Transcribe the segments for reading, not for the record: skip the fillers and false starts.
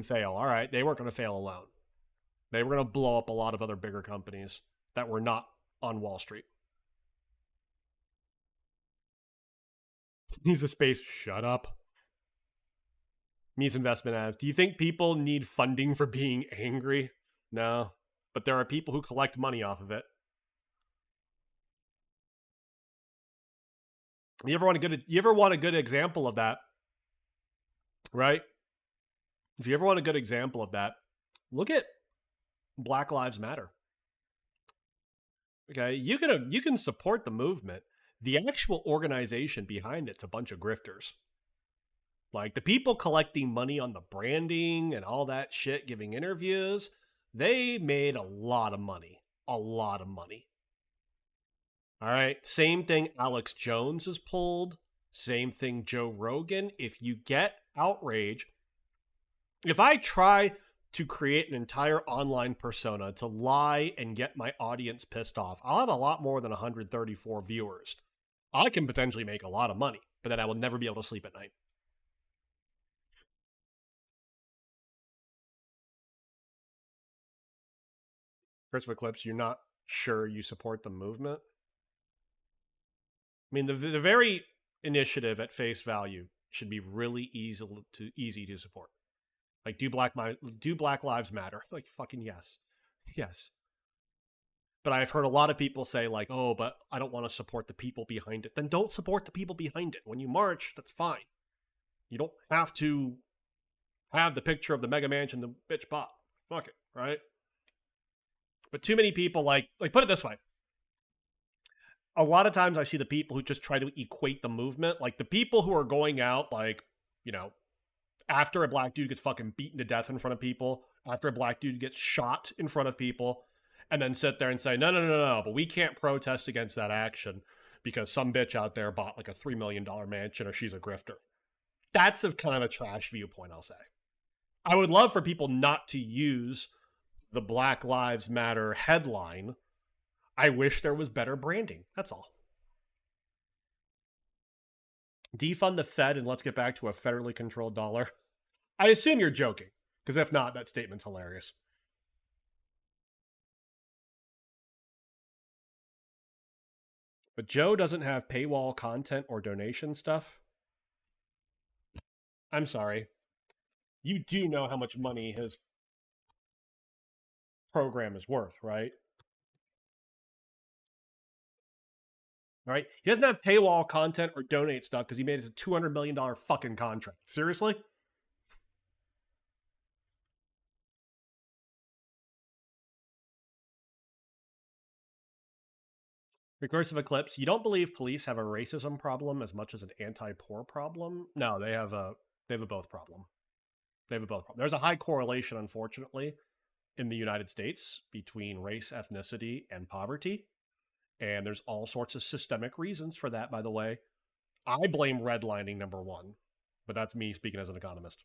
didn't fail. All right, they weren't going to fail alone. They were going to blow up a lot of other bigger companies that were not on Wall Street. He's a space. Shut up. Mies Investment ads. Do you think people need funding for being angry? No. But there are people who collect money off of it. You ever want a good example of that? Right? If you ever want a good example of that, look at Black Lives Matter. Okay, you can support the movement. The actual organization behind it's a bunch of grifters. Like the people collecting money on the branding and all that shit, giving interviews, they made a lot of money. A lot of money. All right, same thing Alex Jones has pulled. Same thing Joe Rogan. If you get outrage, if I try to create an entire online persona to lie and get my audience pissed off, I'll have a lot more than 134 viewers. I can potentially make a lot of money, but then I will never be able to sleep at night. Christopher Clips, you're not sure you support the movement? I mean, the very initiative at face value should be really easy to support. Like, do Black Lives Matter? Like, fucking yes. Yes. But I've heard a lot of people say, like, oh, but I don't want to support the people behind it. Then don't support the people behind it. When you march, that's fine. You don't have to have the picture of the mega mansion, the bitch bought. Fuck it, right? But too many people, like put it this way. A lot of times I see the people who just try to equate the movement. Like, the people who are going out, like, you know, after a black dude gets fucking beaten to death in front of people, after a black dude gets shot in front of people, and then sit there and say, no, but we can't protest against that action because some bitch out there bought like a $3 million mansion or she's a grifter. That's a kind of a trash viewpoint, I'll say. I would love for people not to use the Black Lives Matter headline. I wish there was better branding. That's all. Defund the Fed and let's get back to a federally controlled dollar. I assume you're joking, because if not, that statement's hilarious. But Joe doesn't have paywall content or donation stuff. I'm sorry. You do know how much money his program is worth, right? All right. He doesn't have paywall content or donate stuff because he made it a $200 million fucking contract. Seriously? Recursive Eclipse, you don't believe police have a racism problem as much as an anti-poor problem? No, they have a both problem. They have a both problem. There's a high correlation, unfortunately, in the United States between race, ethnicity, and poverty. And there's all sorts of systemic reasons for that, by the way. I blame redlining, number one, but that's me speaking as an economist.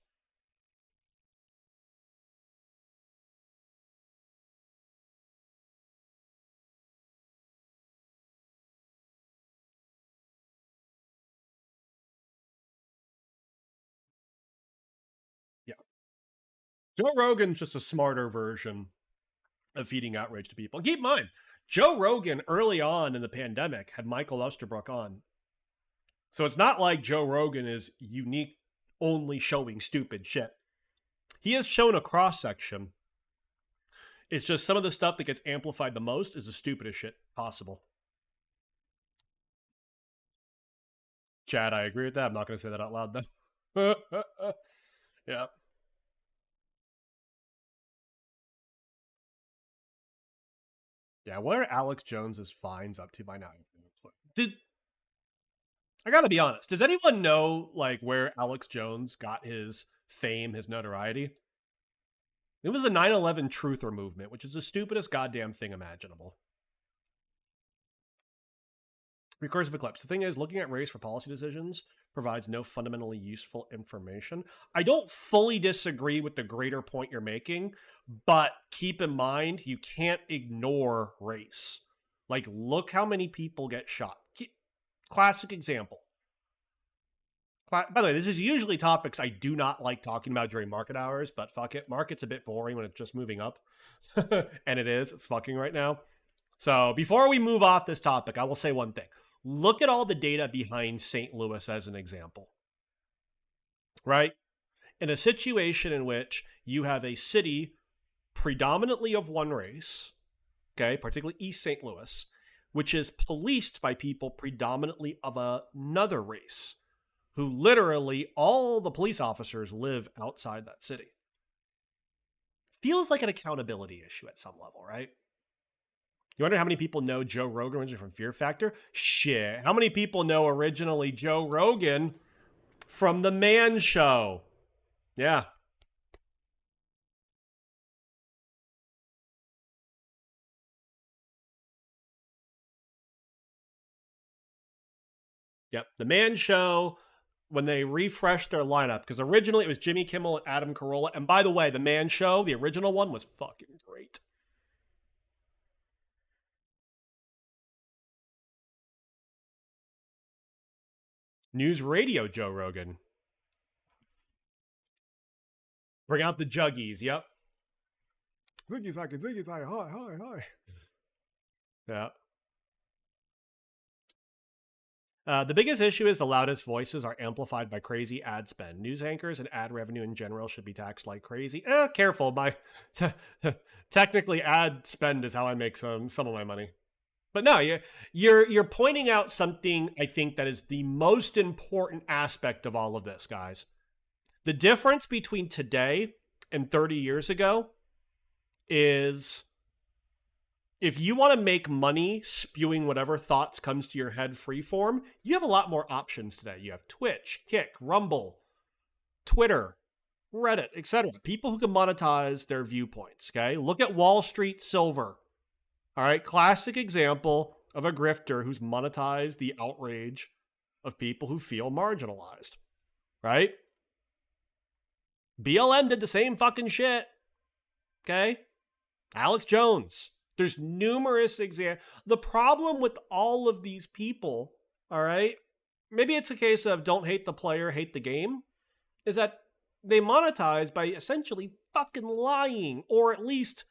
Yeah. Joe Rogan's just a smarter version of feeding outrage to people. Keep in mind, Joe Rogan early on in the pandemic had Michael Osterbrook on. So it's not like Joe Rogan is unique, only showing stupid shit. He has shown a cross section. It's just some of the stuff that gets amplified the most is the stupidest shit possible. Chad, I agree with that. I'm not going to say that out loud though. Yeah. Yeah, what are Alex Jones's fines up to by now? I gotta be honest, does anyone know like where Alex Jones got his fame, his notoriety? It was the 9/11 truther movement, which is the stupidest goddamn thing imaginable. Recursive Eclipse. The thing is, looking at race for policy decisions provides no fundamentally useful information. I don't fully disagree with the greater point you're making, but keep in mind, you can't ignore race. Like, look how many people get shot. Classic example. By the way, this is usually topics I do not like talking about during market hours, but fuck it. Market's a bit boring when it's just moving up. And it is. It's fucking right now. So before we move off this topic, I will say one thing. Look at all the data behind St. Louis as an example, right? In a situation in which you have a city predominantly of one race, okay, particularly East St. Louis, which is policed by people predominantly of another race, who literally all the police officers live outside that city. Feels like an accountability issue at some level, right? You wonder how many people know Joe Rogan originally from Fear Factor? Shit. How many people know originally Joe Rogan from The Man Show? Yeah. Yep. The Man Show, when they refreshed their lineup, because originally it was Jimmy Kimmel and Adam Carolla. And by the way, The Man Show, the original one, was fucking great. News Radio Joe Rogan. Bring out the juggies. Yep. Ziggy Zaggy, Ziggy Zaggy, hi, hi, hi. Yeah. The biggest issue is the loudest voices are amplified by crazy ad spend. News anchors and ad revenue in general should be taxed like crazy. Careful. Technically, ad spend is how I make some of my money. But no, you're pointing out something I think that is the most important aspect of all of this, guys. The difference between today and 30 years ago is if you want to make money spewing whatever thoughts comes to your head freeform, you have a lot more options today. You have Twitch, Kick, Rumble, Twitter, Reddit, etc. People who can monetize their viewpoints, okay? Look at Wall Street Silver. All right, classic example of a grifter who's monetized the outrage of people who feel marginalized, right? BLM did the same fucking shit, okay? Alex Jones. There's numerous examples. The problem with all of these people, all right, maybe it's a case of don't hate the player, hate the game, is that they monetize by essentially fucking lying, or at least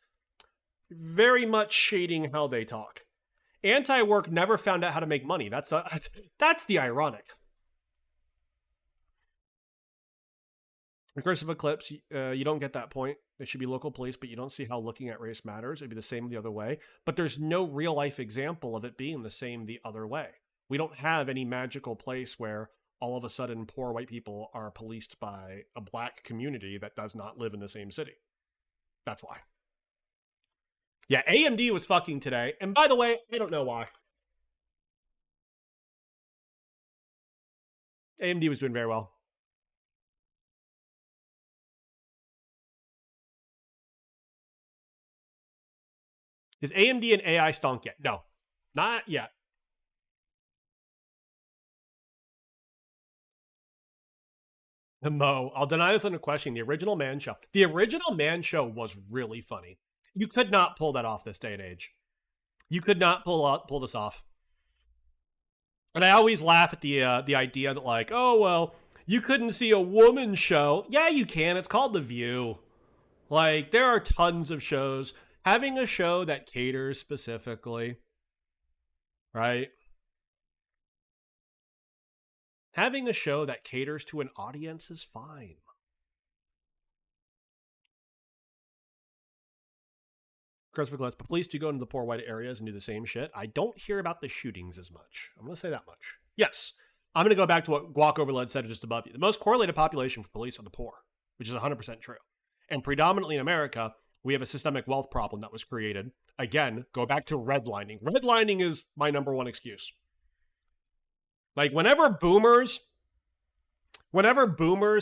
very much shading how they talk. Anti-work never found out how to make money. That's the ironic. Recursive eclipse, you don't get that point. It should be local police, but you don't see how looking at race matters. It'd be the same the other way. But there's no real life example of it being the same the other way. We don't have any magical place where all of a sudden poor white people are policed by a black community that does not live in the same city. That's why. Yeah, AMD was fucking today. And by the way, I don't know why. AMD was doing very well. Is AMD an AI stonk yet? No, not yet. Mo, I'll deny this on a question. The original Man Show. The original Man Show was really funny. You could not pull that off this day and age. You could not pull this off. And I always laugh at the idea that like, oh well, you couldn't see a woman show. Yeah, you can. It's called The View. Like there are tons of shows. Having a show that caters specifically, right? Having a show that caters to an audience is fine. Christopher Glass, but police do go into the poor white areas and do the same shit. I don't hear about the shootings as much. I'm going to say that much. Yes. I'm going to go back to what Guac Overload said just above you. The most correlated population for police are the poor, which is 100% true. And predominantly in America, we have a systemic wealth problem that was created. Again, go back to redlining. Redlining is my number one excuse. Like whenever boomers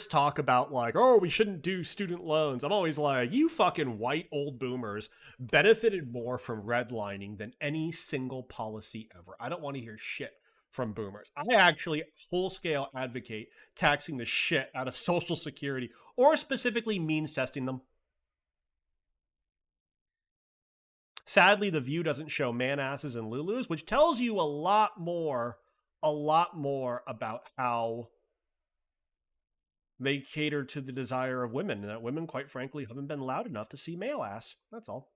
talk about like, oh, we shouldn't do student loans, I'm always like, you fucking white old boomers benefited more from redlining than any single policy ever. I don't want to hear shit from boomers. I actually whole scale advocate taxing the shit out of Social Security or specifically means testing them. Sadly, The View doesn't show man asses and Lulus, which tells you a lot more about how they cater to the desire of women, and that women, quite frankly, haven't been loud enough to see male ass. That's all.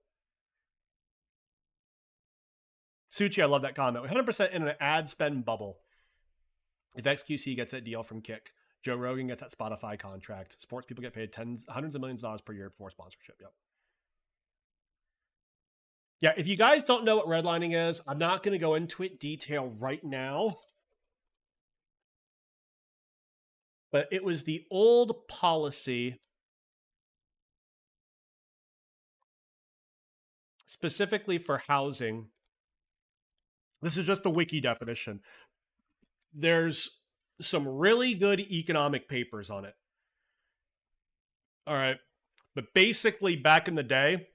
Suchi, I love that comment. 100% in an ad spend bubble. If XQC gets that deal from Kick, Joe Rogan gets that Spotify contract. Sports people get paid hundreds of millions of dollars per year for sponsorship. Yep. Yeah, if you guys don't know what redlining is, I'm not going to go into it detail right now. But it was the old policy specifically for housing. This is just the wiki definition. There's some really good economic papers on it. All right. But basically, back in the day,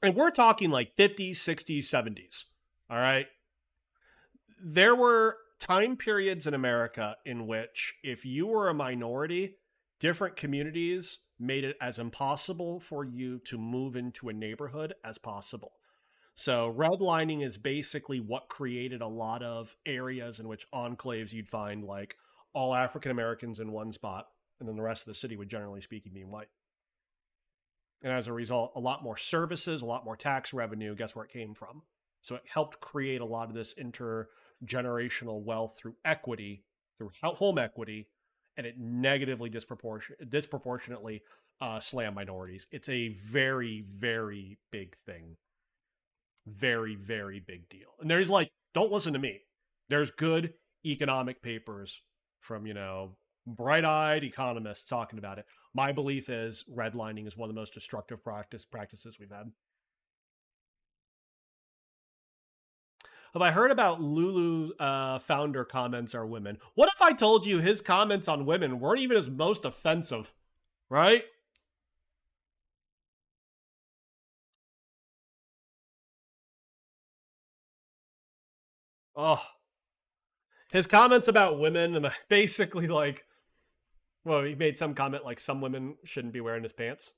and we're talking like 50s, 60s, 70s. All right. There were time periods in America in which, if you were a minority, different communities made it as impossible for you to move into a neighborhood as possible. So redlining is basically what created a lot of areas in which enclaves you'd find like all African Americans in one spot, and then the rest of the city would generally speaking be white. And as a result, a lot more services, a lot more tax revenue. Guess where it came from? So it helped create a lot of this intergenerational wealth through equity, through home equity, and it negatively disproportionately slam minorities. It's a very, very big thing. Very, very big deal. And there's like, don't listen to me. There's good economic papers from, bright-eyed economists talking about it. My belief is redlining is one of the most destructive practices we've had. Have I heard about Lulu founder comments are women? What if I told you his comments on women weren't even his most offensive, right? Oh, his comments about women and basically like, well, he made some comment like some women shouldn't be wearing his pants,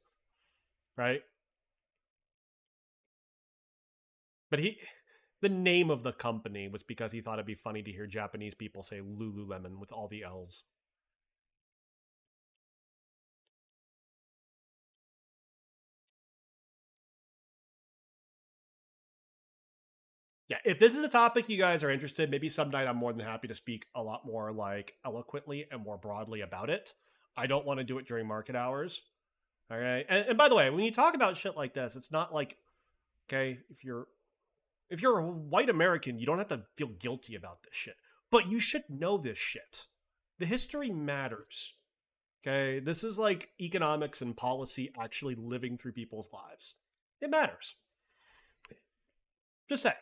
right? But the name of the company was because he thought it'd be funny to hear Japanese people say Lululemon with all the L's. Yeah, if this is a topic you guys are interested, maybe some night I'm more than happy to speak a lot more like eloquently and more broadly about it. I don't want to do it during market hours. All right. And by the way, when you talk about shit like this, it's not like, okay, if you're a white American, you don't have to feel guilty about this shit. But you should know this shit. The history matters. Okay? This is like economics and policy actually living through people's lives. It matters. Just say.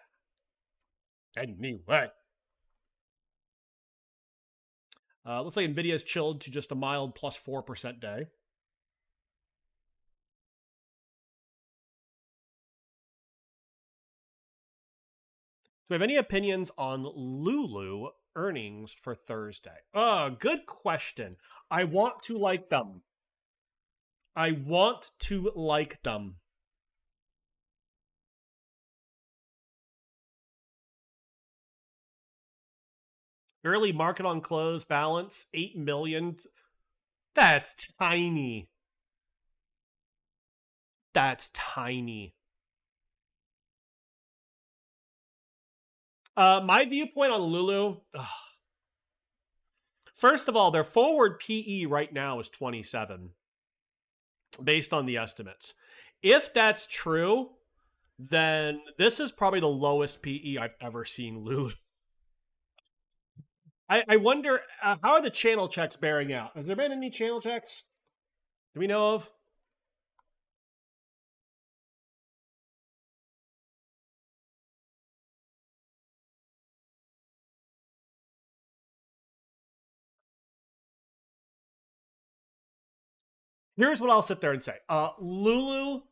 Anyway. Looks like Nvidia's chilled to just a mild plus 4% day. Do we have any opinions on Lulu earnings for Thursday? Good question. I want to like them. I want to like them. Early market on close balance, 8 million. That's tiny. That's tiny. My viewpoint on Lulu. First of all, their forward PE right now is 27, based on the estimates. If that's true, then this is probably the lowest PE I've ever seen Lulu. I wonder, how are the channel checks bearing out? Has there been any channel checks? Do we know of? Here's what I'll sit there and say. Lulu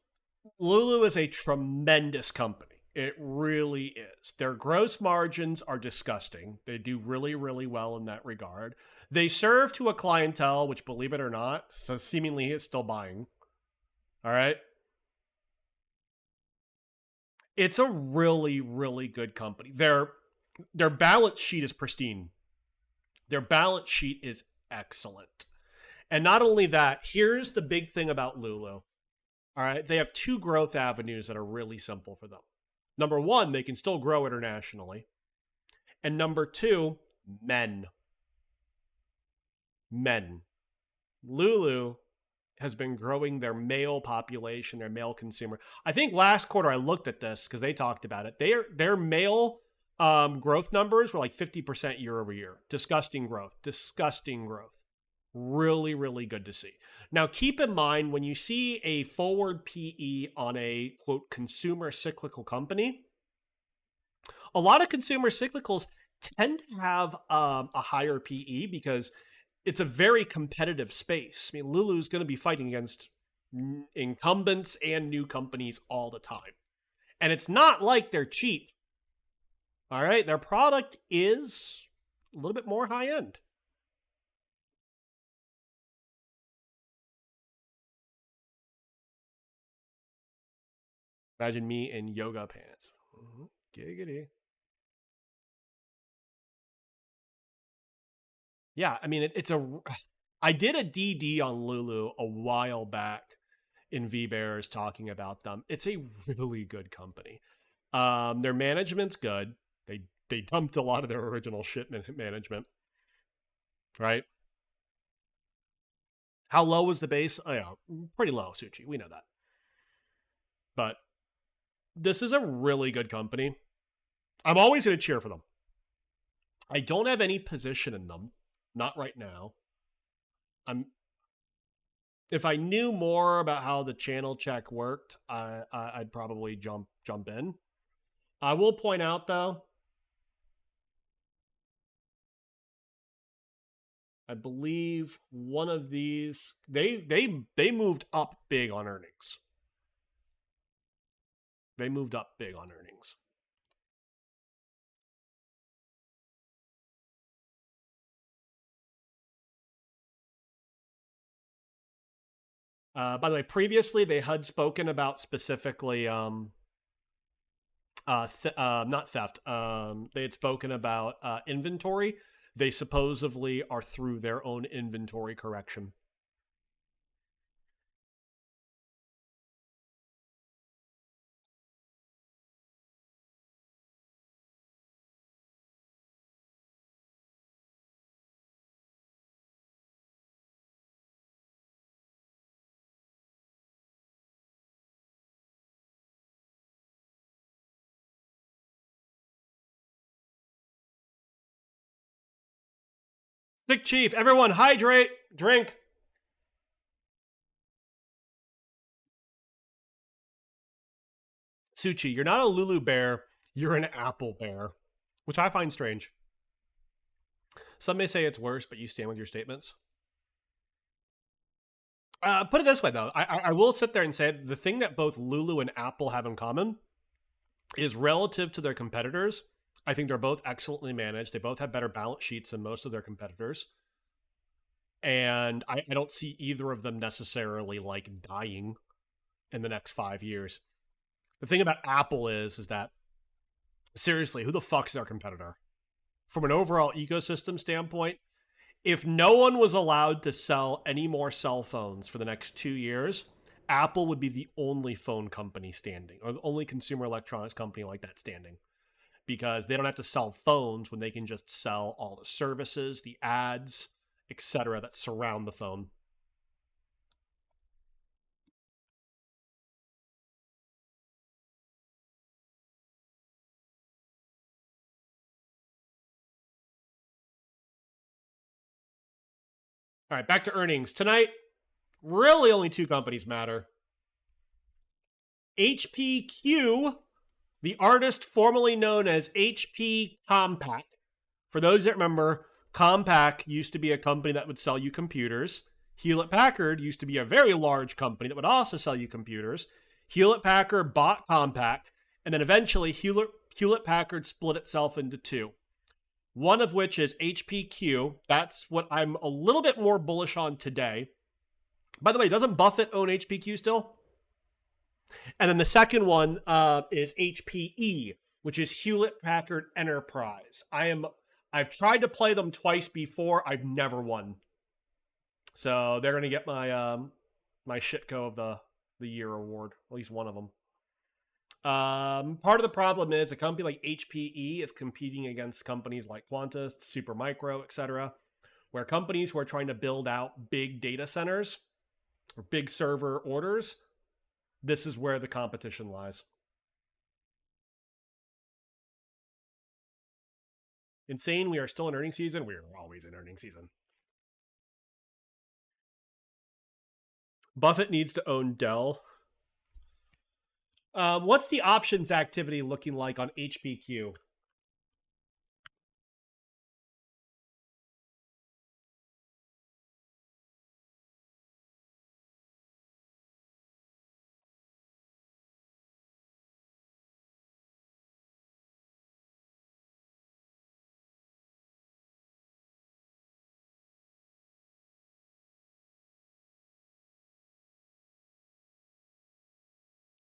is a tremendous company. It really is. Their gross margins are disgusting. They do really, really well in that regard. They serve to a clientele, which, believe it or not, so seemingly is still buying. All right. It's a really, really good company. Their balance sheet is pristine. Their balance sheet is excellent. And not only that, here's the big thing about Lulu. All right, they have two growth avenues that are really simple for them. Number one, they can still grow internationally. And number two, men. Men. Lulu has been growing their male population, their male consumer. I think last quarter I looked at this because they talked about it. Their male growth numbers were like 50% year over year. Disgusting growth. Disgusting growth. Really, really good to see. Now, keep in mind when you see a forward PE on a quote consumer cyclical company, a lot of consumer cyclicals tend to have a higher PE because it's a very competitive space. I mean, Lulu's going to be fighting against incumbents and new companies all the time. And it's not like they're cheap. All right. Their product is a little bit more high end. Imagine me in yoga pants. Giggity. Yeah. I mean, it's a. I did a DD on Lulu a while back in V Bears talking about them. It's a really good company. Their management's good. They dumped a lot of their original shipment management, right? How low was the base? Oh yeah, pretty low, Suchi. We know that. But this is a really good company. I'm always going to cheer for them. I don't have any position in them, not right now. I'm if I knew more about how the channel check worked, I'd probably jump in. I will point out though, I believe one of these they moved up big on earnings. They moved up big on earnings. By the way, previously they had spoken about specifically not theft. They had spoken about inventory. They supposedly are through their own inventory correction. Stick Chief, everyone hydrate, drink. Suchi, you're not a Lulu bear, you're an apple bear, which I find strange. Some may say it's worse, but you stand with your statements. Put it this way, though. I will sit there and say the thing that both Lulu and Apple have in common is relative to their competitors. I think they're both excellently managed. They both have better balance sheets than most of their competitors. And I don't see either of them necessarily like dying in the next 5 years. The thing about Apple is that seriously, who the fuck's their competitor? From an overall ecosystem standpoint, if no one was allowed to sell any more cell phones for the next 2 years, Apple would be the only phone company standing, or the only consumer electronics company like that standing. Because they don't have to sell phones when they can just sell all the services, the ads, etc. that surround the phone. All right, back to earnings. Tonight, really only two companies matter. HPQ, the artist formerly known as HP Compaq. For those that remember, Compaq used to be a company that would sell you computers. Hewlett Packard used to be a very large company that would also sell you computers. Hewlett Packard bought Compaq, and then eventually Hewlett Packard split itself into two. One of which is HPQ. That's what I'm a little bit more bullish on today. By the way, doesn't Buffett own HPQ still? And then the second one is HPE, which is Hewlett Packard Enterprise. I've tried to play them twice before. I've never won. So they're gonna get my shitco of the year award, at least one of them. Part of the problem is a company like HPE is competing against companies like Qantas, Supermicro, etc., where companies who are trying to build out big data centers or big server orders, this is where the competition lies. Insane, we are still in earnings season. We are always in earnings season. Buffett needs to own Dell. What's the options activity looking like on HPQ?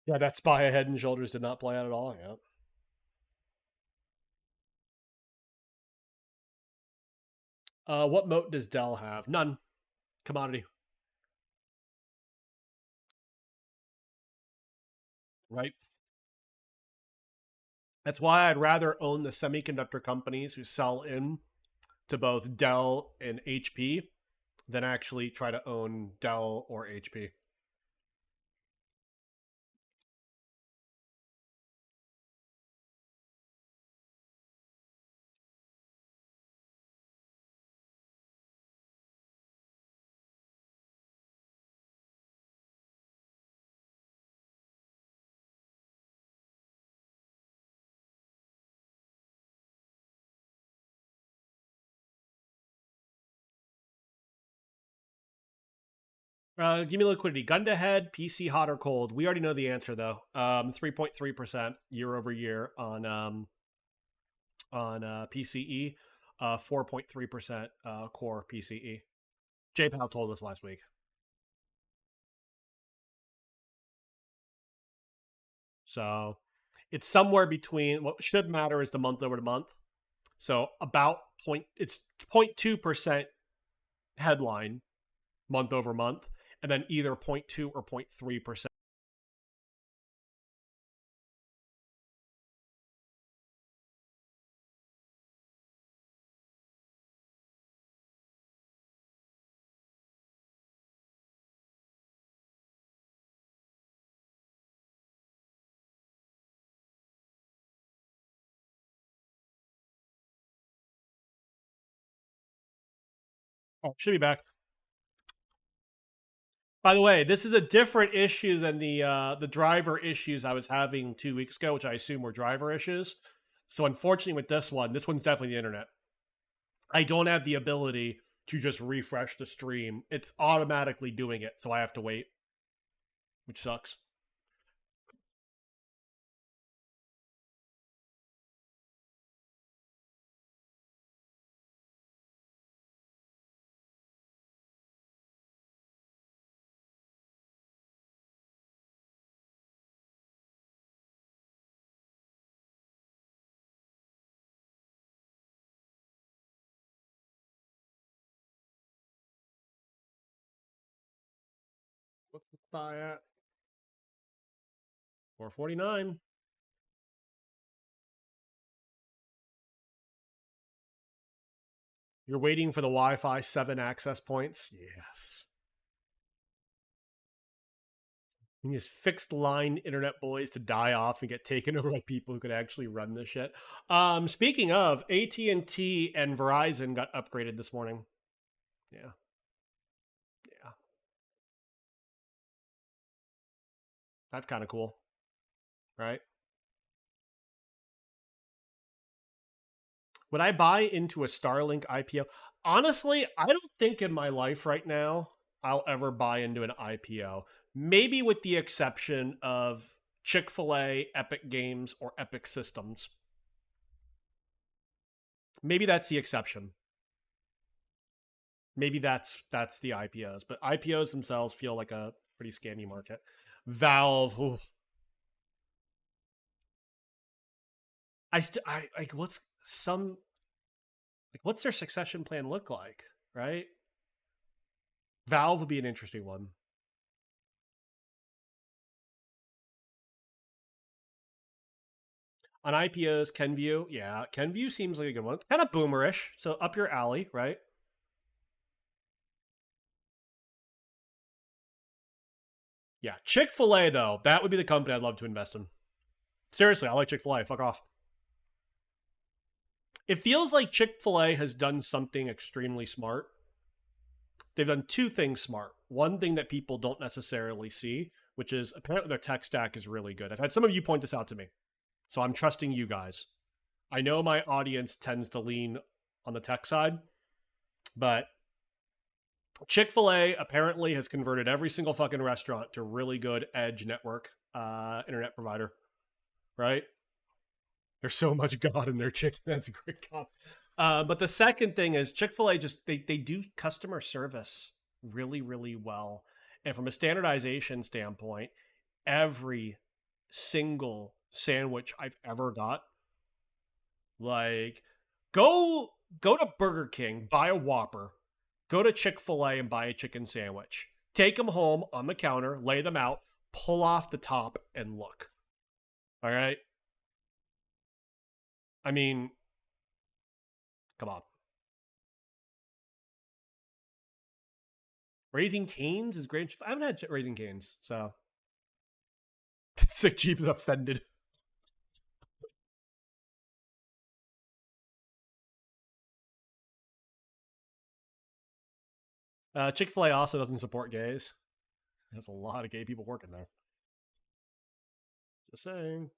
Yeah, that spy ahead and shoulders did not play out at all. Yeah. What moat does Dell have? None. Commodity. Right. That's why I'd rather own the semiconductor companies who sell in to both Dell and HP than actually try to own Dell or HP. Give me liquidity. Gun to head, PC hot or cold? We already know the answer though. 3.3% year over year on PCE, 4.3% core PCE. JPAL told us last week. So it's somewhere between what should matter is the month over the month. So about it's 0.2% headline month over month, and then either 0.2 or 0.3%. Oh, should be back. By the way, this is a different issue than the driver issues I was having 2 weeks ago, which I assume were driver issues. So unfortunately, with this one's definitely the internet. I don't have the ability to just refresh the stream. It's automatically doing it, so I have to wait, which sucks. What's the buy at? 449. You're waiting for the Wi-Fi 7 access points. Yes. And these fixed line internet boys to die off and get taken over by people who could actually run this shit. Speaking of, AT&T and Verizon got upgraded this morning. Yeah. Yeah. That's kind of cool, right? Would I buy into a Starlink IPO? Honestly, I don't think in my life right now I'll ever buy into an IPO. Maybe with the exception of Chick-fil-A, Epic Games, or Epic Systems. Maybe that's the exception. Maybe that's the IPOs, but IPOs themselves feel like a pretty scammy market. Valve, ooh. I like what's their succession plan look like, right? Valve would be an interesting one. On IPOs, Kenview, yeah, Kenview seems like a good one. Kind of boomerish, so up your alley, right? Yeah, Chick-fil-A though, that would be the company I'd love to invest in. Seriously, I like Chick-fil-A. Fuck off. It feels like Chick-fil-A has done something extremely smart. They've done two things smart. One thing that people don't necessarily see, which is apparently their tech stack is really good. I've had some of you point this out to me, so I'm trusting you guys. I know my audience tends to lean on the tech side, but Chick-fil-A apparently has converted every single fucking restaurant to really good edge network internet provider, right? There's so much God in their chicken. That's a great comment. But the second thing is Chick-fil-A they do customer service really, really well. And from a standardization standpoint, every single sandwich I've ever got, like go to Burger King, buy a Whopper, go to Chick-fil-A and buy a chicken sandwich. Take them home on the counter, lay them out, pull off the top and look. All right? I mean, come on. Raising Cane's is great. I haven't had Raising Cane's, so Sick Jeep is offended. Chick-fil-A also doesn't support gays. There's a lot of gay people working there. Just saying.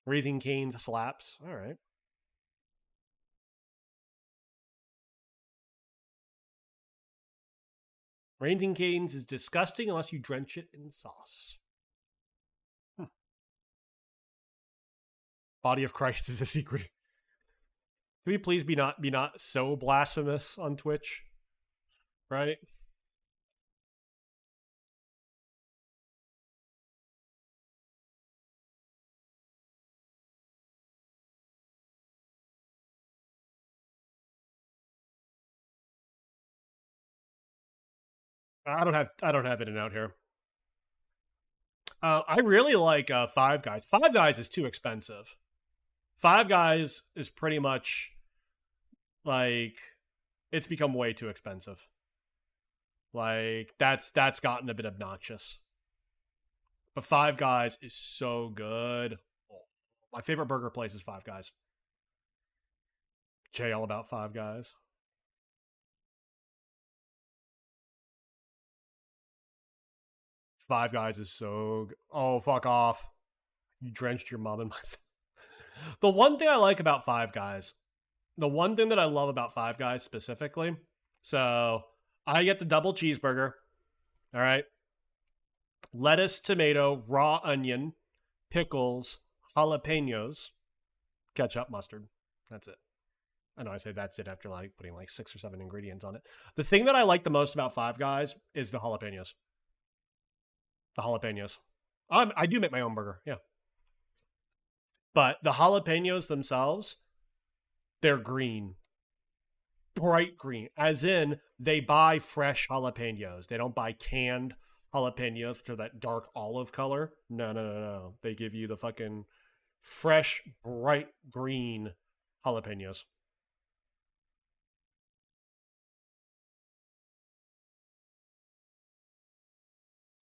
Raising Cane's slaps. All right. Raising Cane's is disgusting unless you drench it in sauce. Body of Christ is a secret. Can we please be not so blasphemous on Twitch? Right? I don't have it out here. I really like Five Guys. Five Guys is too expensive. Five Guys is pretty much like it's become way too expensive. Like that's gotten a bit obnoxious. But Five Guys is so good. My favorite burger place is Five Guys. Jay, all about Five Guys. Five Guys is so good. Oh, fuck off. You drenched your mom in my. The one thing I like about Five Guys, the one thing that I love about Five Guys specifically, so I get the double cheeseburger, all right? Lettuce, tomato, raw onion, pickles, jalapenos, ketchup, mustard. That's it. I know I say that's it after like putting like 6 or 7 ingredients on it. The thing that I like the most about Five Guys is the jalapenos. The jalapenos. I do make my own burger, yeah. But the jalapenos themselves, they're green. Bright green. As in, they buy fresh jalapenos. They don't buy canned jalapenos, which are that dark olive color. No. They give you the fucking fresh, bright green jalapenos.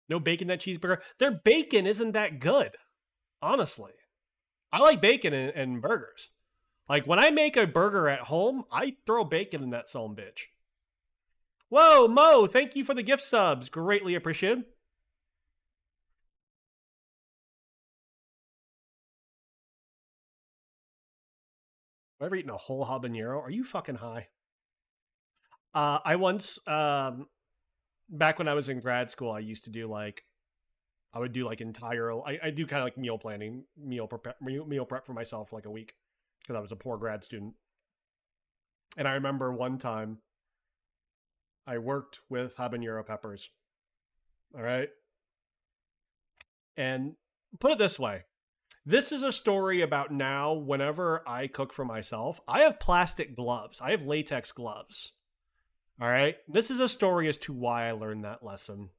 No bacon that cheeseburger. Their bacon isn't that good, honestly. I like bacon in burgers. Like when I make a burger at home, I throw bacon in that son bitch. Whoa, Mo, thank you for the gift subs. Greatly appreciated. Have I ever eaten a whole habanero? Are you fucking high? I once, back when I was in grad school, I used to do like, I would do like entire, I do kind of like meal planning, meal prep for myself for like a week because I was a poor grad student. And I remember one time I worked with habanero peppers. All right. And put it this way, this is a story about now whenever I cook for myself, I have plastic gloves. I have latex gloves. All right. This is a story as to why I learned that lesson.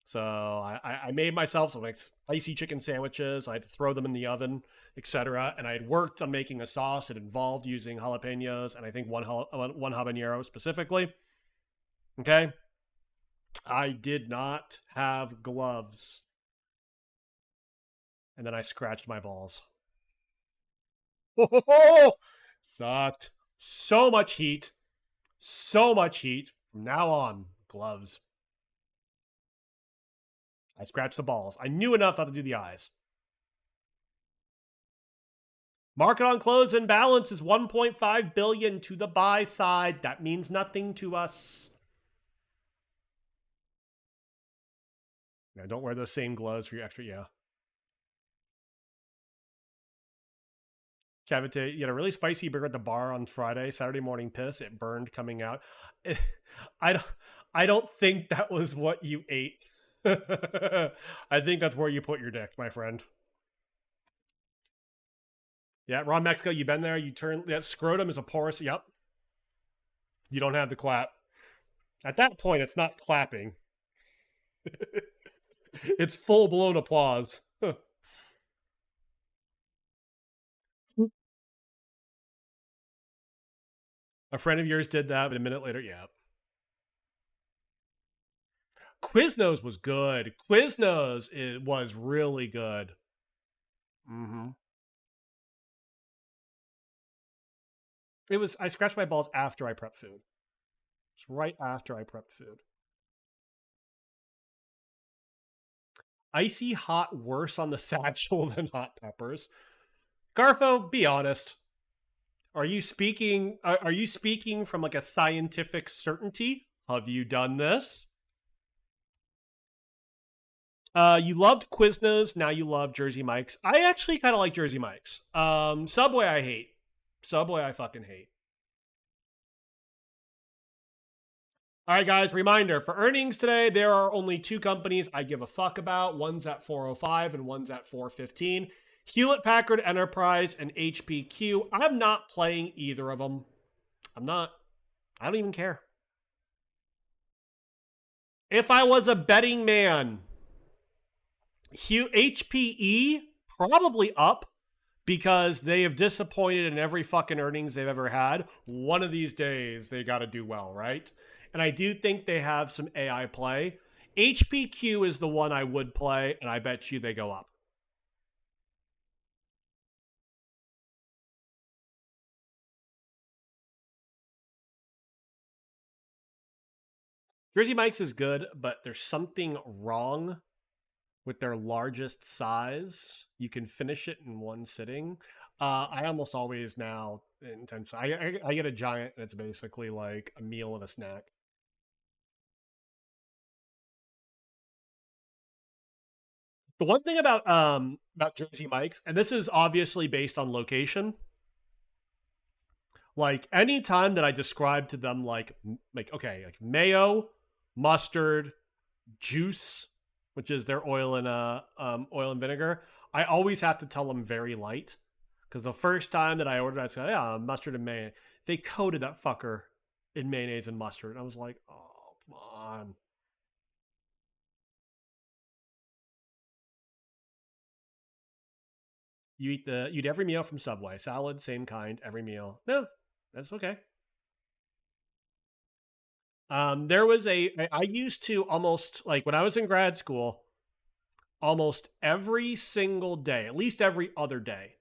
So I made myself some like spicy chicken sandwiches. I had to throw them in the oven, etc. And I had worked on making a sauce. It involved using jalapenos and I think one habanero specifically. Okay. I did not have gloves. And then I scratched my balls. Oh, sucked. So much heat. So much heat. From now on, gloves. I scratched the balls. I knew enough not to do the eyes. Market on close and balance is 1.5 billion to the buy side. That means nothing to us. Now, don't wear those same gloves for your extra. Yeah. Cavite, you had a really spicy burger at the bar on Friday. Saturday morning piss. It burned coming out. I don't. I don't think that was what you ate. I think that's where you put your dick, my friend. Yeah, Ron Mexico, you been there? You turn that scrotum is a porous. Yep. You don't have the clap. At that point, it's not clapping. It's full blown applause. A friend of yours did that, but a minute later, yeah. Quiznos was good. Quiznos it was really good. Mm-hmm. It was. I scratched my balls after I prepped food. It's right after I prepped food. Icy hot worse on the satchel than hot peppers. Garfo, be honest. Are you speaking? Are you speaking from like a scientific certainty? Have you done this? You loved Quiznos. Now you love Jersey Mike's. I actually kind of like Jersey Mike's. Subway, I hate. Subway, I fucking hate. All right, guys, reminder for earnings today, there are only two companies I give a fuck about. One's at 405 and one's at 415. Hewlett Packard Enterprise and HPQ. I'm not playing either of them. I'm not. I don't even care. If I was a betting man, HPE probably up because they have disappointed in every fucking earnings they've ever had. One of these days, they got to do well, right? And I do think they have some AI play. HPQ is the one I would play, and I bet you they go up. Jersey Mike's is good, but there's something wrong with their largest size. You can finish it in one sitting. I almost always now intentionally. I get a giant, and it's basically like a meal and a snack. The one thing about Jersey Mike's, and this is obviously based on location. Like any time that I describe to them like okay, like mayo, mustard, juice, which is their oil and vinegar, I always have to tell them very light because the first time that I ordered, I said, "Yeah, mustard and mayonnaise." They coated that fucker in mayonnaise and mustard, and I was like, "Oh, come on." You eat every meal from Subway, salad, same kind, every meal. No, that's okay. There was I used to almost like when I was in grad school, almost every single day, at least every other day,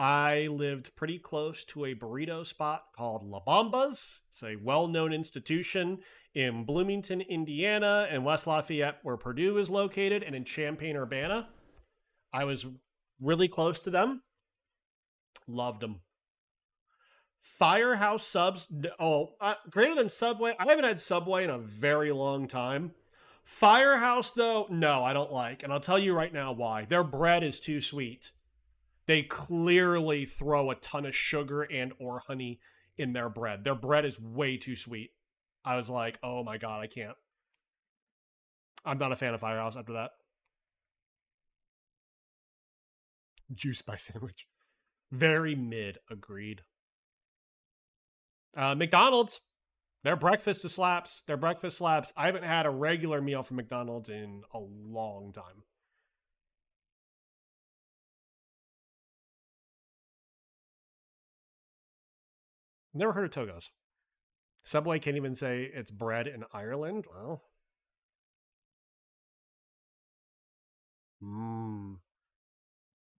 I lived pretty close to a burrito spot called La Bamba's. It's a well known institution in Bloomington, Indiana, and West Lafayette, where Purdue is located, and in Champaign, Urbana. I was really close to them. Loved them. Firehouse subs. Oh, greater than Subway. I haven't had Subway in a very long time. Firehouse, though, no, I don't like. And I'll tell you right now why. Their bread is too sweet. They clearly throw a ton of sugar and or honey in their bread. Their bread is way too sweet. I was like, oh my god, I can't. I'm not a fan of Firehouse after that. Juice by sandwich. Very mid, agreed. McDonald's. Their breakfast is slaps. Their breakfast slaps. I haven't had a regular meal from McDonald's in a long time. Never heard of Togo's. Subway can't even say it's bread in Ireland. Well,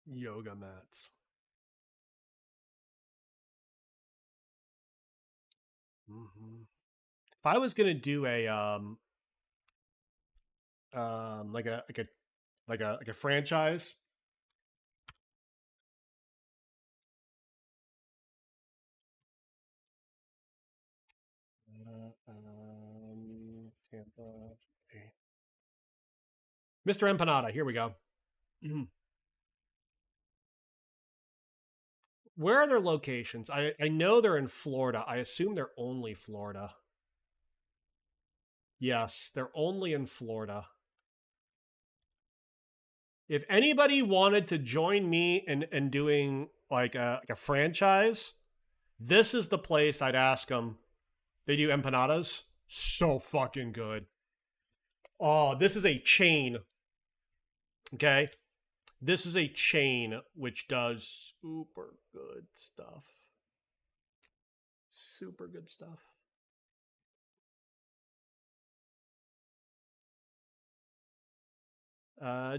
yoga mats. If I was gonna do a like a franchise, Tampa, Mr. Empanada. Here we go. Where are their locations? I know they're in Florida. I assume they're only Florida. Yes, they're only in Florida. If anybody wanted to join me in doing like a franchise, this is the place I'd ask them. They do empanadas. So fucking good. Oh, this is a chain. Okay. This is a chain which does super good stuff. Super good stuff.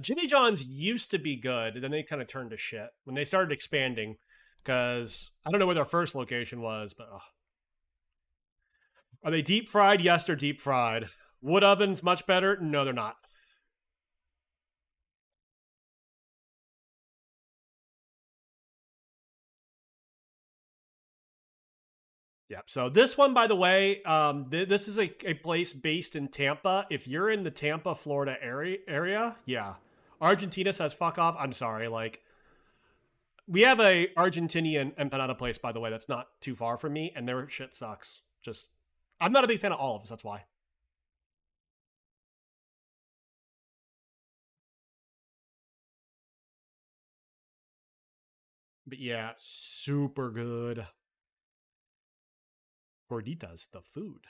Jimmy John's used to be good, then they kind of turned to shit when they started expanding. Because I don't know where their first location was, but are they deep fried? Yes, they're deep fried. Wood ovens much better? No, they're not. Yep. So this one, by the way, this is a place based in Tampa. If you're in the Tampa, Florida area, yeah. Argentina says fuck off. I'm sorry. Like, we have a Argentinian empanada place, by the way, that's not too far from me, and their shit sucks. Just, I'm not a big fan of olives. That's why. But yeah, super good. Gorditas, the food.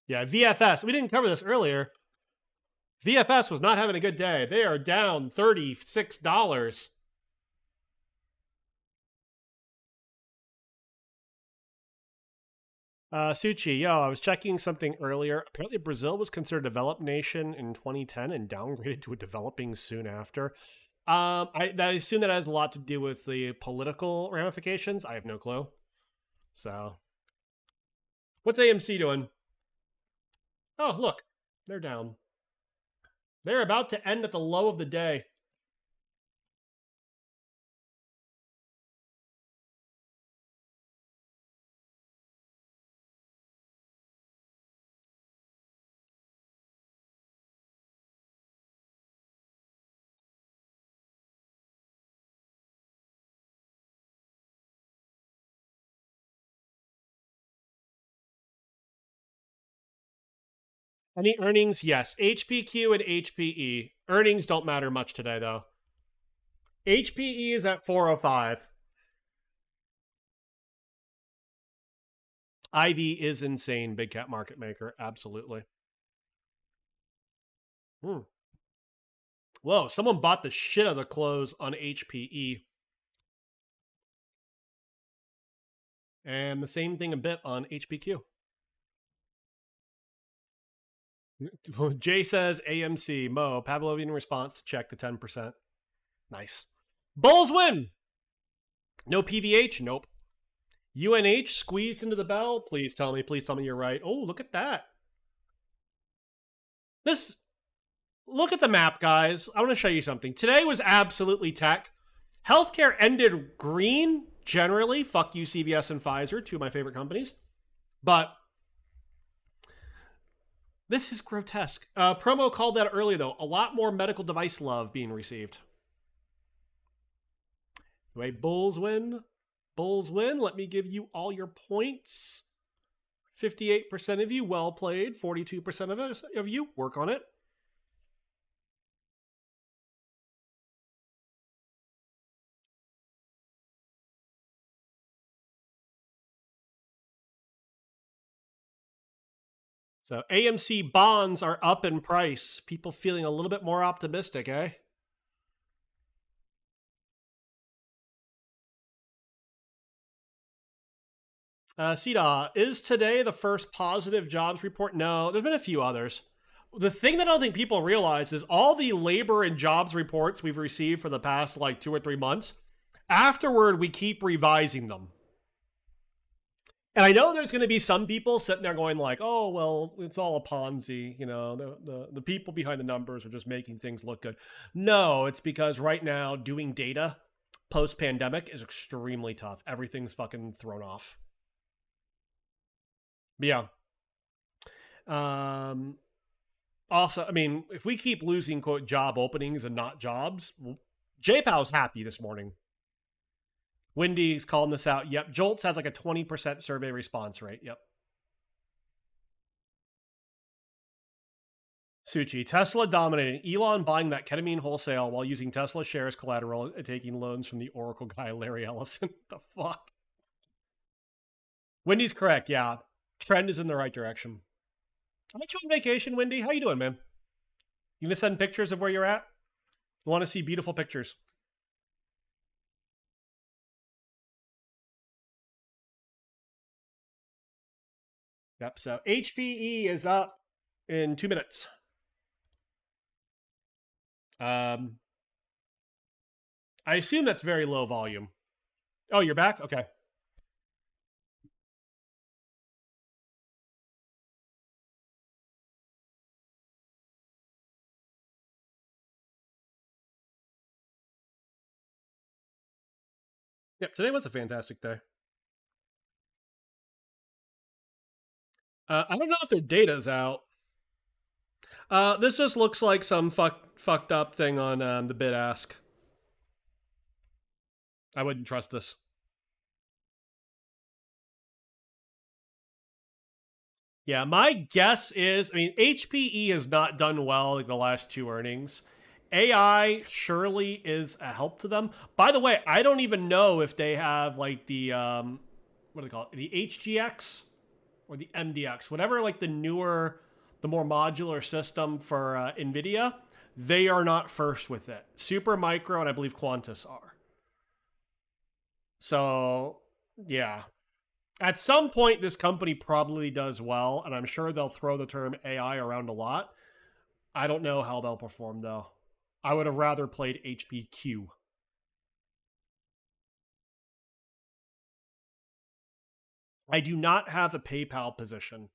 Yeah, VFS. We didn't cover this earlier. VFS was not having a good day. They are down $36. Suchi, yo, I was checking something earlier. Apparently, Brazil was considered a developed nation in 2010 and downgraded to a developing soon after. I assume that has a lot to do with the political ramifications. I have no clue. So, what's AMC doing? Oh, look, they're down. They're about to end at the low of the day. Any earnings? Yes. HPQ and HPE. Earnings don't matter much today, though. HPE is at 405. Ivy is insane. Big cap market maker. Absolutely. Whoa, someone bought the shit out of the close on HPE. And the same thing a bit on HPQ. Jay says AMC. Mo, Pavlovian response to check the 10%. Nice. Bulls win. No PVH? Nope. UNH squeezed into the bell. Please tell me you're right. Oh, look at that. This, look at the map, guys. I want to show you something. Today was absolutely tech. Healthcare ended green generally. Fuck you, CVS and Pfizer, two of my favorite companies. But this is grotesque. Promo called that earlier, though. A lot more medical device love being received. Anyway, Bulls win. Bulls win. Let me give you all your points. 58% of you, well played. 42% of you, work on it. So AMC bonds are up in price. People feeling a little bit more optimistic, eh? CDA, is today the first positive jobs report? No, there's been a few others. The thing that I don't think people realize is all the labor and jobs reports we've received for the past like 2 or 3 months, afterward, we keep revising them. And I know there's going to be some people sitting there going like, "Oh, well, it's all a Ponzi." You know, the people behind the numbers are just making things look good. No, it's because right now doing data post pandemic is extremely tough. Everything's fucking thrown off. But yeah. Um, Also, I mean, if we keep losing quote job openings and not jobs, well, JPow's happy this morning. Wendy's calling this out. Yep. Jolts has like a 20% survey response rate. Yep. Suchi, Tesla dominating. Elon buying that ketamine wholesale while using Tesla shares collateral and taking loans from the Oracle guy, Larry Ellison. The fuck? Wendy's correct. Yeah. Trend is in the right direction. I met you on vacation, Wendy. How you doing, man? You gonna send pictures of where you're at? I want to see beautiful pictures. Yep. So HPE is up in 2 minutes. I assume that's very low volume. Oh, you're back? Okay. Yep. Today was a fantastic day. I don't know if their data's out. This just looks like some fucked up thing on the bid ask. I wouldn't trust this. Yeah, my guess is, I mean, HPE has not done well like the last 2 earnings. AI surely is a help to them. By the way, I don't even know if they have like the what do they call it? The HGX or the MDX, whatever, like the newer, the more modular system for NVIDIA. They are not first with it. Supermicro and I believe Quantus are. So yeah, at some point this company probably does well, and I'm sure they'll throw the term AI around a lot. I don't know how they'll perform though. I would have rather played HPQ. I do not have a PayPal position.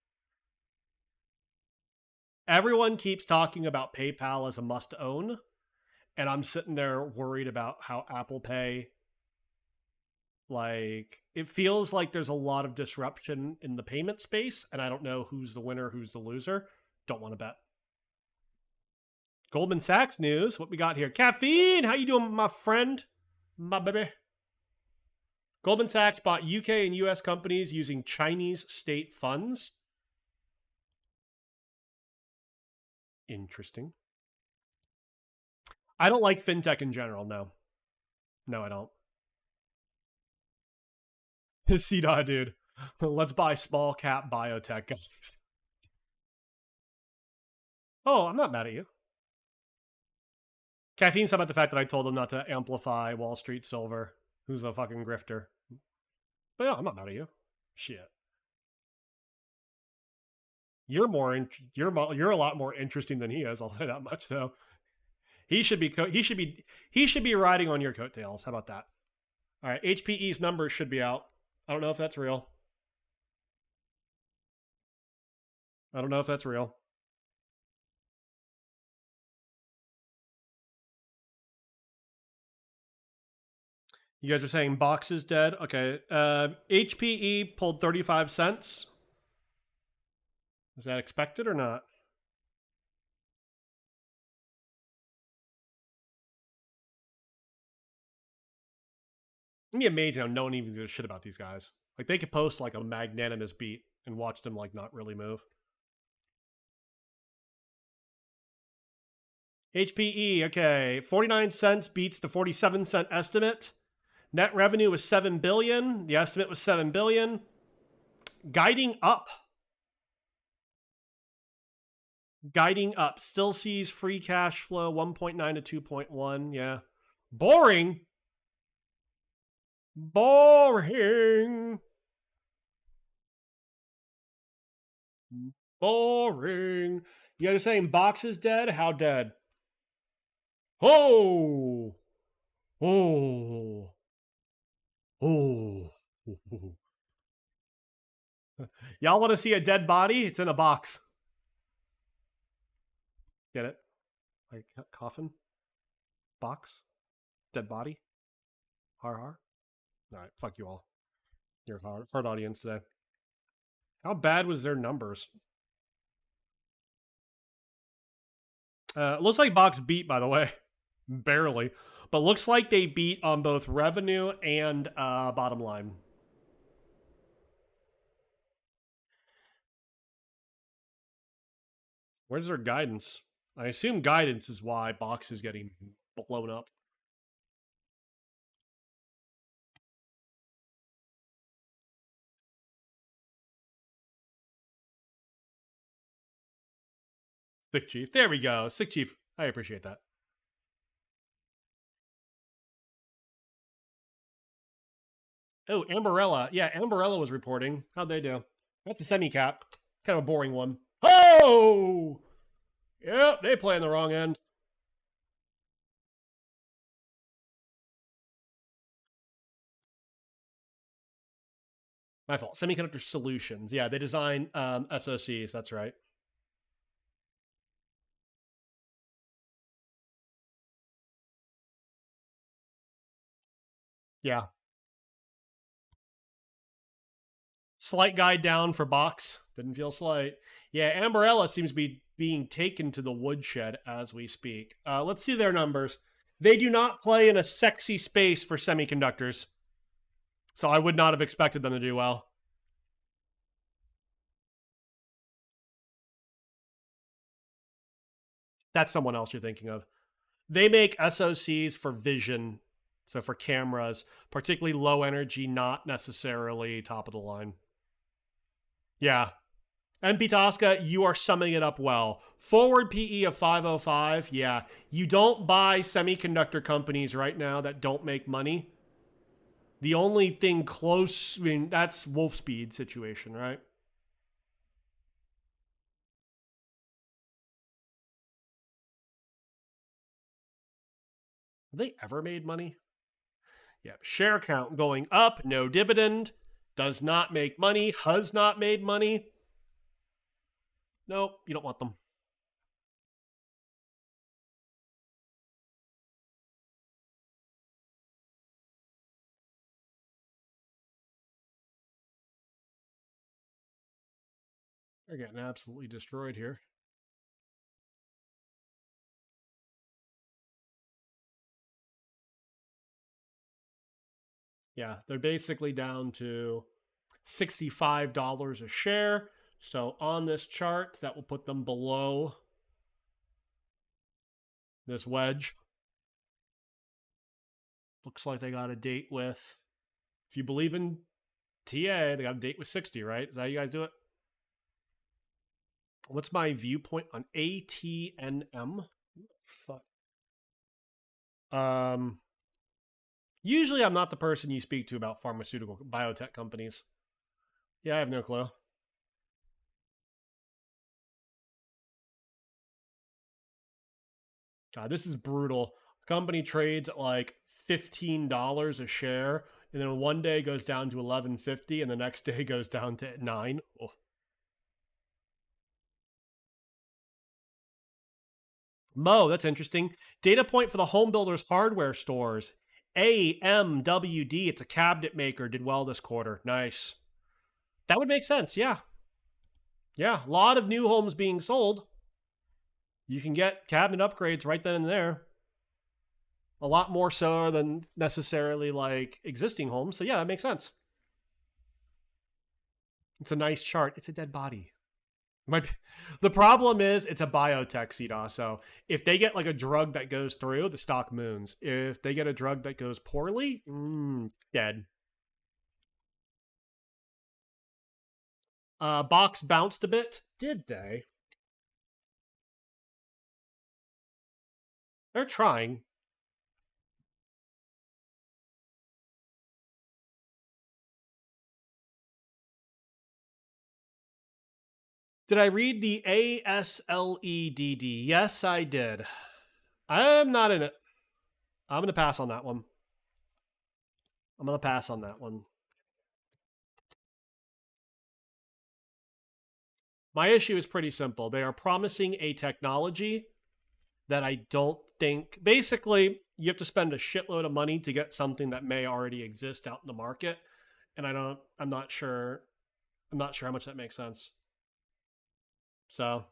Everyone keeps talking about PayPal as a must own, and I'm sitting there worried about how Apple Pay, like, it feels like there's a lot of disruption in the payment space, and I don't know who's the winner, who's the loser. Don't want to bet. Goldman Sachs news. What we got here? Caffeine. How you doing, my friend? My baby. Goldman Sachs bought UK and US companies using Chinese state funds. Interesting. I don't like fintech in general. No. No, I don't. CDA, dude. Let's buy small cap biotech guys. Oh, I'm not mad at you. Caffeine's about the fact that I told him not to amplify Wall Street Silver, who's a fucking grifter. But yeah, I'm not mad at you. Shit. You're a lot more interesting than he is. I'll say that much though. He should be riding on your coattails. How about that? All right, HPE's numbers should be out. I don't know if that's real. I don't know if that's real. You guys are saying box is dead. Okay. HPE pulled 35 cents. Was that expected or not? It'd be amazing how no one even gives a shit about these guys. Like they could post like a magnanimous beat and watch them like not really move. HPE, okay. 49 cents beats the 47-cent estimate. Net revenue was 7 billion. The estimate was 7 billion. Guiding up. Guiding up. Still sees free cash flow 1.9 to 2.1. Yeah. Boring. Boring. Boring. You guys are saying Box is dead? How dead? Oh. Oh. Oh. Y'all want to see a dead body? It's in a box. Get it? Like coffin? Box? Dead body? Har har? Alright, fuck you all. You're a hard audience today. How bad was their numbers? Looks like Box beat, by the way. Barely. But looks like they beat on both revenue and bottom line. Where's their guidance? I assume guidance is why Box is getting blown up. Sick Chief. There we go. Sick Chief. I appreciate that. Oh, Amberella. Yeah, Amberella was reporting. How'd they do? That's a semi-cap. Kind of a boring one. Oh! Yep, they play in the wrong end. My fault. Semiconductor Solutions. Yeah, they design SoCs. That's right. Yeah. Slight guide down for Box. Didn't feel slight. Yeah, Amberella seems to be being taken to the woodshed as we speak. Let's see their numbers. They do not play in a sexy space for semiconductors. So I would not have expected them to do well. That's someone else you're thinking of. They make SoCs for vision, so for cameras, particularly low energy, not necessarily top of the line. Yeah. MP Tosca, you are summing it up well. Forward PE of 505. Yeah. You don't buy semiconductor companies right now that don't make money. The only thing close, I mean, that's Wolfspeed situation, right? Have they ever made money? Yeah. Share count going up, no dividend, does not make money, has not made money. Nope, you don't want them. They're getting absolutely destroyed here. Yeah, they're basically down to $65 a share. So on this chart, that will put them below this wedge. Looks like they got a date with, if you believe in TA, they got a date with 60, right? Is that how you guys do it? What's my viewpoint on ATNM? Fuck. Usually I'm not the person you speak to about pharmaceutical biotech companies. Yeah, I have no clue. God, this is brutal. A company trades at like $15 a share, and then one day goes down to 11.50, and the next day goes down to 9. Oh. Mo, that's interesting. Data point for the home builders hardware stores. AMWD, it's a cabinet maker, did well this quarter. Nice. That would make sense, yeah. Yeah, a lot of new homes being sold. You can get cabinet upgrades right then and there. A lot more so than necessarily like existing homes. So yeah, that makes sense. It's a nice chart. It's a dead body. The problem is it's a biotech CDA. So if they get like a drug that goes through, the stock moons. If they get a drug that goes poorly, dead. Box bounced a bit. Did they? They're trying. Did I read the ASLEDD? Yes, I did. I'm not in it. I'm going to pass on that one. I'm going to pass on that one. My issue is pretty simple. They are promising a technology that I don't think, basically, you have to spend a shitload of money to get something that may already exist out in the market. And I'm not sure how much that makes sense. So,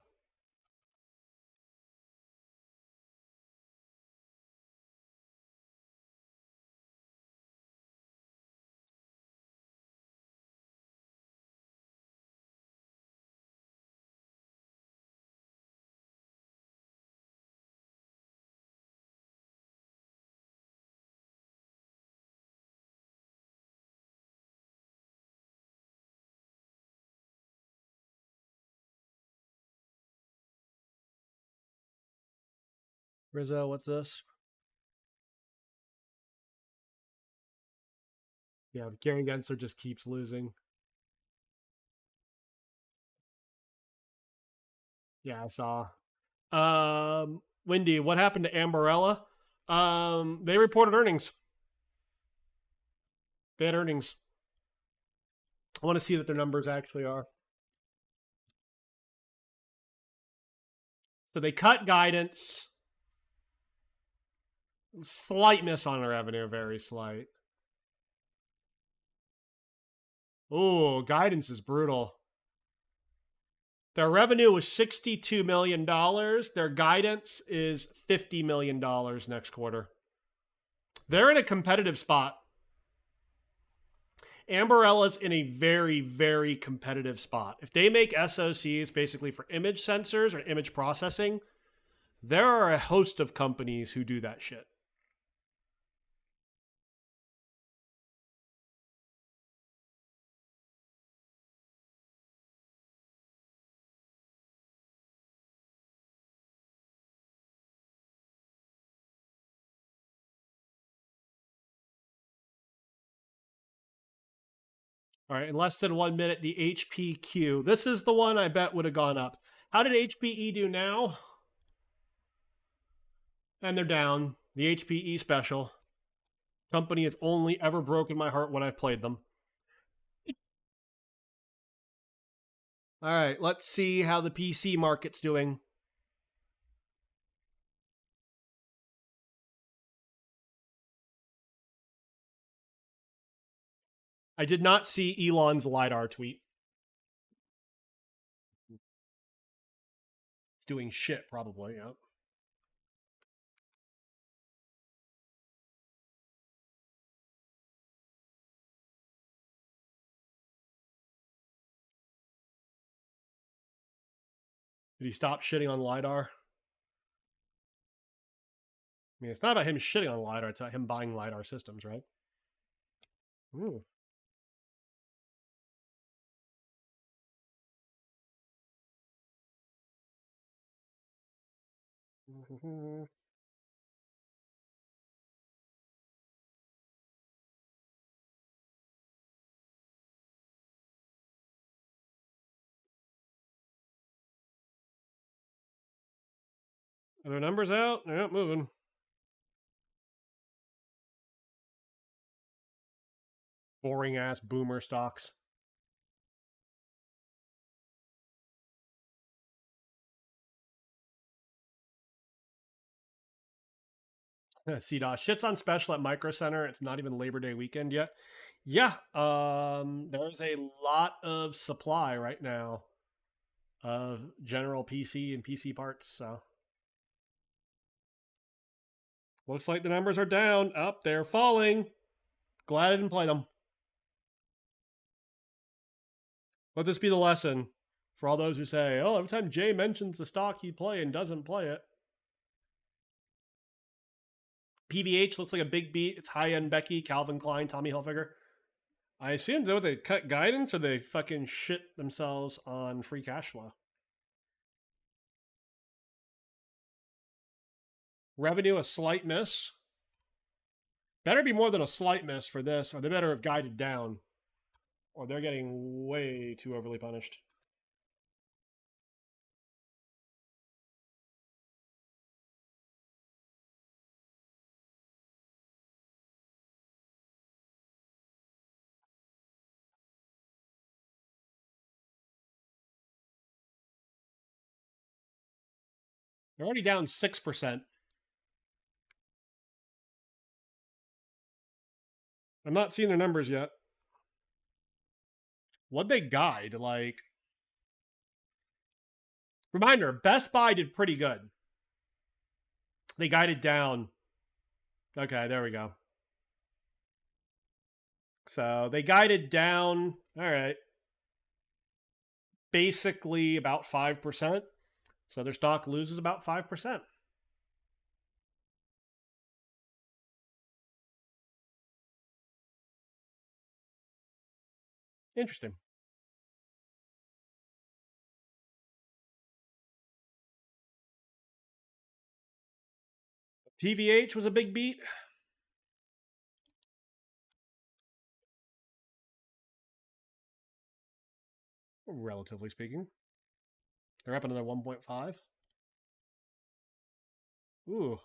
Rizzo, what's this? Yeah, Gary Gensler just keeps losing. Yeah, I saw. Wendy, what happened to Amberella? They reported earnings. They had earnings. I want to see what their numbers actually are. So they cut guidance. Slight miss on the revenue, very slight. Oh, guidance is brutal. Their revenue was $62 million. Their guidance is $50 million next quarter. They're in a competitive spot. Ambarella's in a very, very competitive spot. If they make SoCs basically for image sensors or image processing, there are a host of companies who do that shit. All right, in less than 1 minute, the HPQ. This is the one I bet would have gone up. How did HPE do now? And they're down. The HPE special. Company has only ever broken my heart when I've played them. All right, let's see how the PC market's doing. I did not see Elon's LiDAR tweet. It's doing shit, probably, yeah. Did he stop shitting on LiDAR? I mean, it's not about him shitting on LiDAR, it's about him buying LiDAR systems, right? Ooh. Are their numbers out? They're not moving. Boring ass boomer stocks. CDOS shits on special at Micro Center. It's not even Labor Day weekend yet. Yeah, there's a lot of supply right now of general PC and PC parts. So looks like the numbers are down. Up, they're falling. Glad I didn't play them. Let this be the lesson for all those who say, "Oh, every time Jay mentions the stock he play and doesn't play it." PVH looks like a big beat. It's high end Becky, Calvin Klein, Tommy Hilfiger. I assume though they cut guidance or they fucking shit themselves on free cash flow. Revenue, a slight miss. Better be more than a slight miss for this, or they better have guided down. Or they're getting way too overly punished. They're already down 6%. I'm not seeing their numbers yet. What'd they guide? Like, reminder, Best Buy did pretty good. They guided down. Okay, there we go. So they guided down. All right. Basically about 5%. So their stock loses about 5%. Interesting. PVH was a big beat. Relatively speaking. They're up another 1.5. Ooh.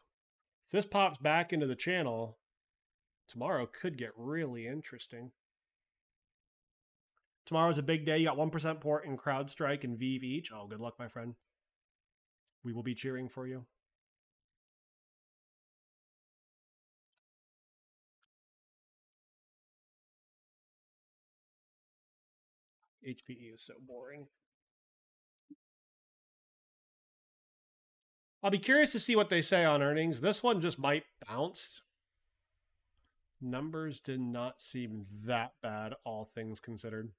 If this pops back into the channel, tomorrow could get really interesting. Tomorrow's a big day. You got 1% port and CrowdStrike and Vive each. Oh, good luck, my friend. We will be cheering for you. HPE is so boring. I'll be curious to see what they say on earnings. This one just might bounce. Numbers did not seem that bad, all things considered.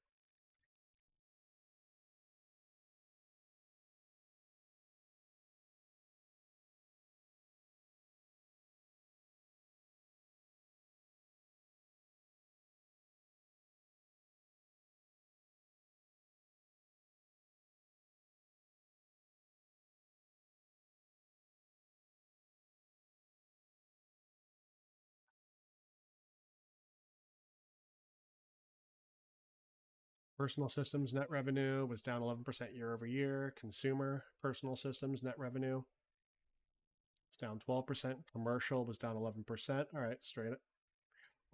Personal systems net revenue was down 11% year over year. Consumer personal systems net revenue was down 12%. Commercial was down 11%. All right, straight up.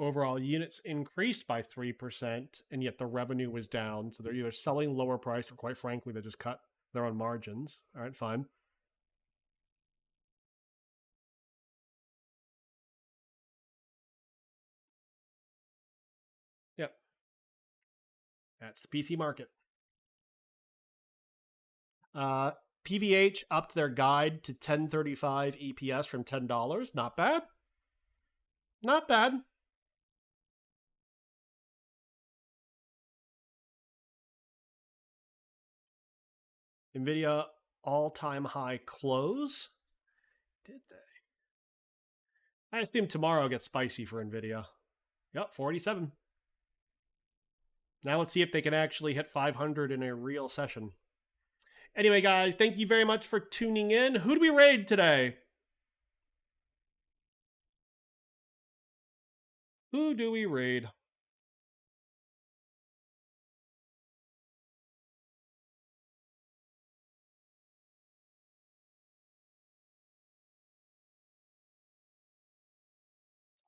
Overall units increased by 3%, and yet the revenue was down. So they're either selling lower priced or, quite frankly, they just cut their own margins. All right, fine. Yep. That's the PC market. PVH upped their guide to 1035 EPS from $10. Not bad. Not bad. NVIDIA all-time high close. Did they? I assume tomorrow gets spicy for NVIDIA. Yep, 47. Now let's see if they can actually hit 500 in a real session. Anyway, guys, thank you very much for tuning in. Who do we raid today? Who do we raid?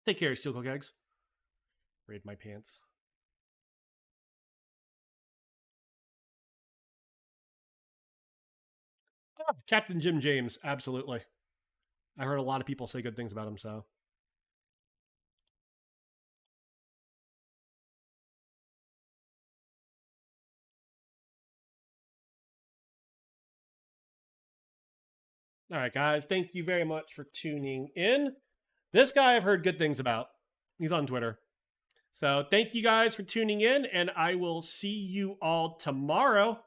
Take care, Steel Cook Eggs. Raid my pants. Oh, Captain Jim James, absolutely. I heard a lot of people say good things about him, so. All right, guys, thank you very much for tuning in. This guy I've heard good things about. He's on Twitter. So thank you guys for tuning in, and I will see you all tomorrow.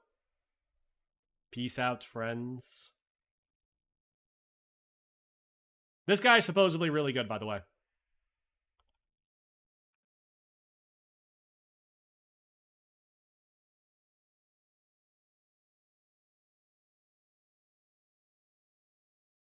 Peace out, friends. This guy's supposedly really good, by the way.